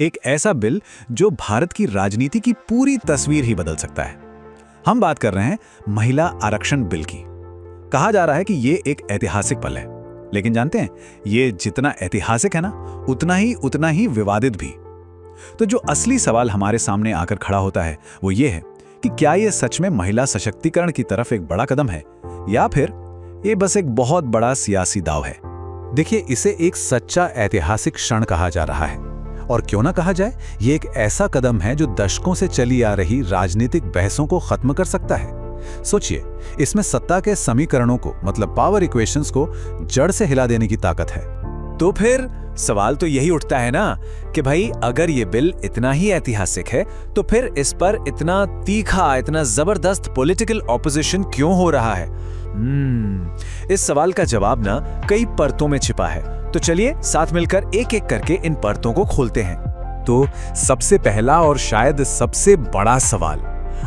एक ऐसा बिल जो भारत की राजनीति की पूरी तस्वीर ही बदल सकता है। हम बात कर रहे हैं महिला आरक्षण बिल की। कहा जा रहा है कि ये एक ऐतिहासिक पल है, लेकिन जानते हैं ये जितना ऐतिहासिक है ना, उतना ही विवादित भी। तो जो असली सवाल हमारे सामने आकर खड़ा होता है वो ये है कि क्या ये सच में महिला सशक्तिकरण की तरफ एक बड़ा कदम है या फिर ये बस एक बहुत बड़ा सियासी दांव है। देखिए, इसे एक सच्चा ऐतिहासिक क्षण कहा जा रहा है। और क्यों ना कहा जाए, ये एक ऐसा कदम है जो दशकों से चली आ रही राजनीतिक बहसों को खत्म कर सकता है। सोचिए, इसमें सत्ता के समीकरणों को, मतलब पावर इक्वेशंस को जड़ से हिला देने की ताकत है। तो फिर सवाल तो यही उठता है ना कि भाई अगर ये बिल इतना ही ऐतिहासिक है तो फिर इस पर इतना तीखा, इतना जबरदस्त पॉलिटिकल ऑपोजिशन क्यों हो रहा है? इस सवाल का जवाब ना कई परतों में छिपा है। तो चलिए साथ मिलकर एक एक करके इन परतों को खोलते हैं। तो सबसे पहला और शायद सबसे बड़ा सवाल,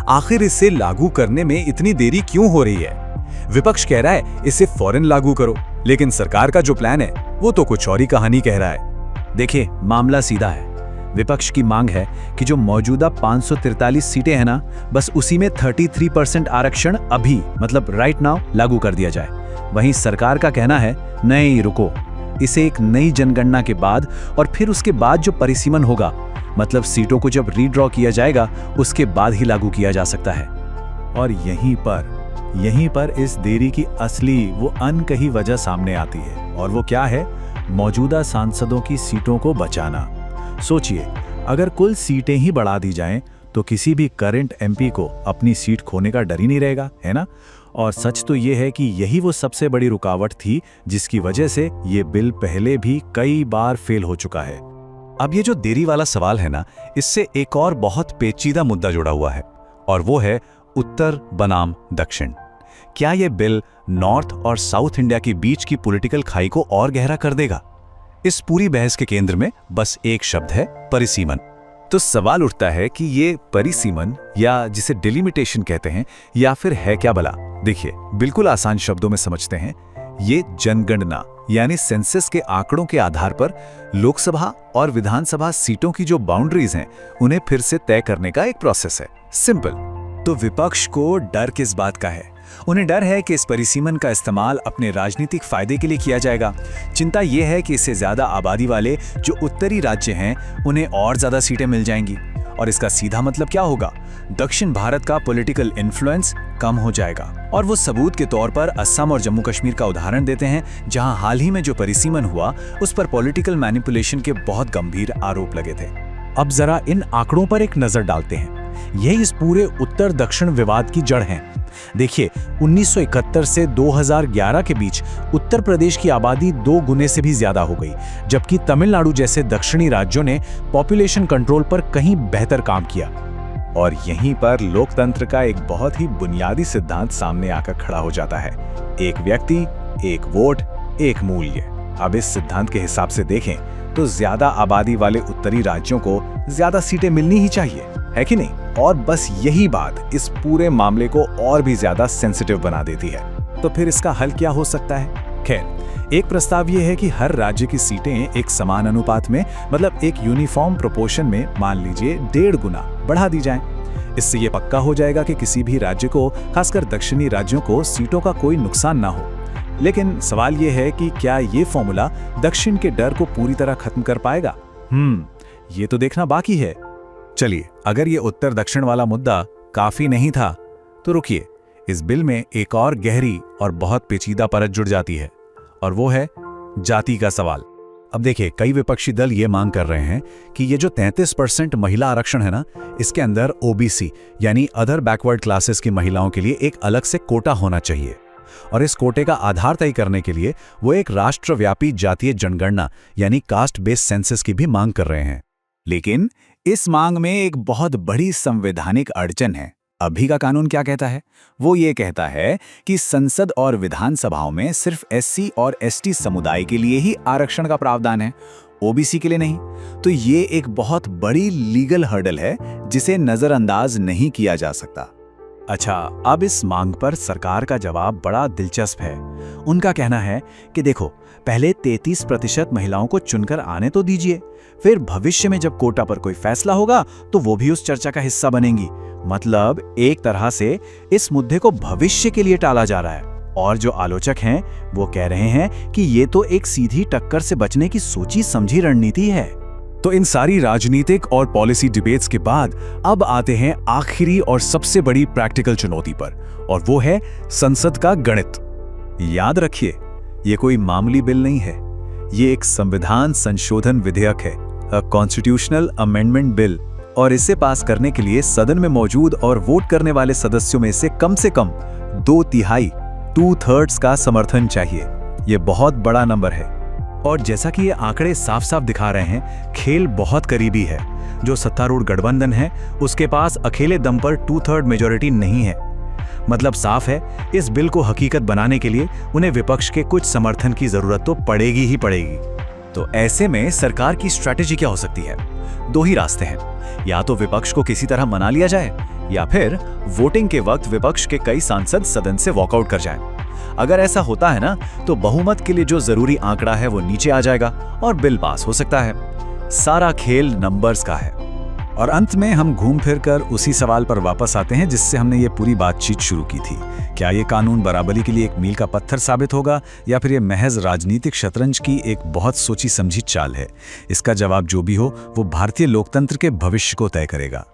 आखिर इसे लागू करने में इतनी देरी क्यों हो रही है? विपक्ष कह रहा है इसे फौरन लागू करो, लेकिन सरकार का जो प्लान है वो तो कुछ और ही कहानी कह रहा है। देखिए, मामला सीधा है। विपक्ष की मांग है कि जो मौजूदा 543 सीटें हैं ना, बस उसी में 33% आरक्षण अभी, मतलब राइट नाउ, लागू कर दिया जाए। वहीं सरकार का कहना है नहीं, रुको, इसे एक नई जनगणना के बाद और फिर उसके बाद जो परिसीमन होगा, मतलब सीटों को जब रीड्रॉ किया जाएगा उसके बाद ही लागू किया जा सकता है। और यहीं पर इस देरी की असली वो अनकही वजह सामने आती है, और वो क्या है? मौजूदा सांसदों की सीटों को बचाना। सोचिए, अगर कुल सीटें ही बढ़ा दी जाएं तो किसी भी करंट एमपी को अपनी सीट खोने का डर ही नहीं रहेगा, है ना? और सच तो ये है कि यही वो सबसे बड़ी रुकावट थी जिसकी वजह से ये बिल पहले भी कई बार फेल हो चुका है। अब ये जो देरी वाला सवाल है ना, इससे एक और बहुत पेचीदा मुद्दा जुड़ा हुआ है, और वो है उत्तर बनाम दक्षिण। क्या ये बिल नॉर्थ और साउथ इंडिया के बीच की पॉलिटिकल खाई को और गहरा कर देगा? इस पूरी बहस के केंद्र में बस एक शब्द है, परिसीमन। तो सवाल उठता है कि ये परिसीमन, या जिसे डिलिमिटेशन कहते हैं, या फिर है क्या भला? देखिए, बिल्कुल आसान शब्दों में समझते हैं, ये जनगणना यानी सेंसस के आंकड़ों के आधार पर लोकसभा और विधानसभा सीटों की जो बाउंड्रीज हैं उन्हें फिर से तय करने का एक प्रोसेस है। सिंपल। तो विपक्ष को डर किस बात का है? उन्हें डर है कि इस परिसीमन का इस्तेमाल अपने राजनीतिक फायदे के लिए किया जाएगा। चिंता यह है कि इससे ज्यादा आबादी वाले जो उत्तरी राज्य हैं उन्हें और ज्यादा सीटें मिल जाएंगी, और इसका सीधा मतलब क्या होगा? दक्षिण भारत का पॉलिटिकल इन्फ्लुएंस कम हो जाएगा। और वो सबूत के तौर पर असम और जम्मू कश्मीर का उदाहरण देते हैं, जहां हाल ही में जो परिसीमन हुआ उस पर पॉलिटिकल मैनिपुलेशन के बहुत गंभीर आरोप लगे थे। अब जरा इन आंकड़ों पर एक नजर डालते हैं। यही इस पूरे उत्तर दक्षिण विवाद की जड़ है। देखिए, 1971 से 2011 के बीच उत्तर प्रदेश की आबादी 2 गुने से भी ज्यादा हो गई, जबकि तमिलनाडु जैसे दक्षिणी राज्यों ने पॉपुलेशन कंट्रोल पर कहीं बेहतर काम किया। और यहीं पर लोकतंत्र का एक बहुत ही बुनियादी सिद्धांत सामने आकर खड़ा हो जाता है, एक व्यक्ति, एक वोट, एक मूल्य। अब इस सिद्धांत के हिसाब से देखें तो ज्यादा आबादी वाले उत्तरी राज्यों को ज्यादा सीटें मिलनी ही चाहिए, है कि नहीं? और बस यही बात इस पूरे मामले को और भी ज्यादा सेंसिटिव बना देती है। तो फिर इसका हल क्या हो सकता है? खैर, एक प्रस्ताव ये है कि हर राज्य की सीटें एक समान अनुपात में, मतलब एक यूनिफॉर्म प्रोपोर्शन में, मान लीजिए 1.5 गुना बढ़ा दी जाएं। इससे ये पक्का हो जाएगा कि किसी भी राज्य को, खासकर दक्षिणी राज्यों को, सीटों का कोई नुकसान ना हो। लेकिन सवाल ये है कि क्या ये फॉर्मूला दक्षिण के डर को पूरी तरह खत्म कर पाएगा? ये तो देखना बाकी है। चलिए, अगर ये उत्तर दक्षिण वाला मुद्दा काफी नहीं था तो रुकिए, इस बिल में एक और गहरी और बहुत पेचीदा परत जुड़ जाती है, और वो है जाति का सवाल। अब देखिए, कई विपक्षी दल ये मांग कर रहे हैं कि ये जो 33% महिला आरक्षण है ना, इसके अंदर ओबीसी यानी अदर बैकवर्ड क्लासेस की महिलाओं के लिए एक अलग से कोटा होना चाहिए। और इस कोटे का आधार तय करने के लिए वो एक राष्ट्रव्यापी जातीय जनगणना यानी कास्ट बेस्ड सेंसस की भी मांग कर रहे हैं। लेकिन इस मांग में एक बहुत बड़ी संवैधानिक अड़चन है। अभी का कानून क्या कहता है? वो ये कहता है कि संसद और विधानसभाओं में सिर्फ एससी और एसटी समुदाय के लिए ही आरक्षण का प्रावधान है, ओबीसी के लिए नहीं। तो ये एक बहुत बड़ी लीगल हर्डल है जिसे नजरअंदाज नहीं किया जा सकता। अच्छा, अब इस मांग पर सरकार का जवाब बड़ा दिलचस्प है। उनका कहना है कि देखो, पहले 33% महिलाओं को चुनकर आने तो दीजिए, फिर भविष्य में जब कोटा पर कोई फैसला होगा तो वो भी उस चर्चा का हिस्सा बनेंगी। मतलब एक तरह से इस मुद्दे को भविष्य के लिए टाला जा रहा है। और जो आलोचक हैं वो कह रहे हैं कि ये तो एक सीधी टक्कर से बचने की सोची समझी रणनीति है। तो इन सारी राजनीतिक और पॉलिसी डिबेट्स के बाद अब आते हैं आखिरी और सबसे बड़ी प्रैक्टिकल चुनौती पर, और वो है संसद का गणित। याद रखिए, ये कोई मामूली बिल नहीं है, ये एक संविधान संशोधन विधेयक है, अ कॉन्स्टिट्यूशनल अमेंडमेंट बिल। और इसे पास करने के लिए सदन में मौजूद और वोट करने वाले सदस्यों में से कम 2/3 2/3 का समर्थन चाहिए। ये बहुत बड़ा नंबर है। और जैसा कि ये आंकड़े साफ साफ दिखा रहे हैं, खेल बहुत करीबी है। जो सत्तारूढ़ गठबंधन है उसके पास अकेले दम पर 2/3 मेजॉरिटी नहीं है। मतलब साफ है, इस बिल को हकीकत बनाने के लिए उन्हें विपक्ष के कुछ समर्थन की जरूरत तो पड़ेगी ही पड़ेगी। तो ऐसे में सरकार की स्ट्रैटेजी क्या हो सकती है? 2 ही रास्ते हैं, या तो विपक्ष को किसी तरह मना लिया जाए, या फिर वोटिंग के वक्त विपक्ष के कई सांसद सदन से वॉकआउट कर जाएं। अगर ऐसा होता है ना, तो बहुमत के लिए जो जरूरी आंकड़ा है वो नीचे आ जाएगा और बिल पास हो सकता है। सारा खेल नंबर्स का है। और अंत में हम घूम फिर कर उसी सवाल पर वापस आते हैं जिससे हमने ये पूरी बातचीत शुरू की थी। क्या ये कानून बराबरी के लिए एक मील का पत्थर साबित होगा, या फिर ये महज राजनीतिक शतरंज की एक बहुत सोची समझी चाल है? इसका जवाब जो भी हो, वो भारतीय लोकतंत्र के भविष्य को तय करेगा।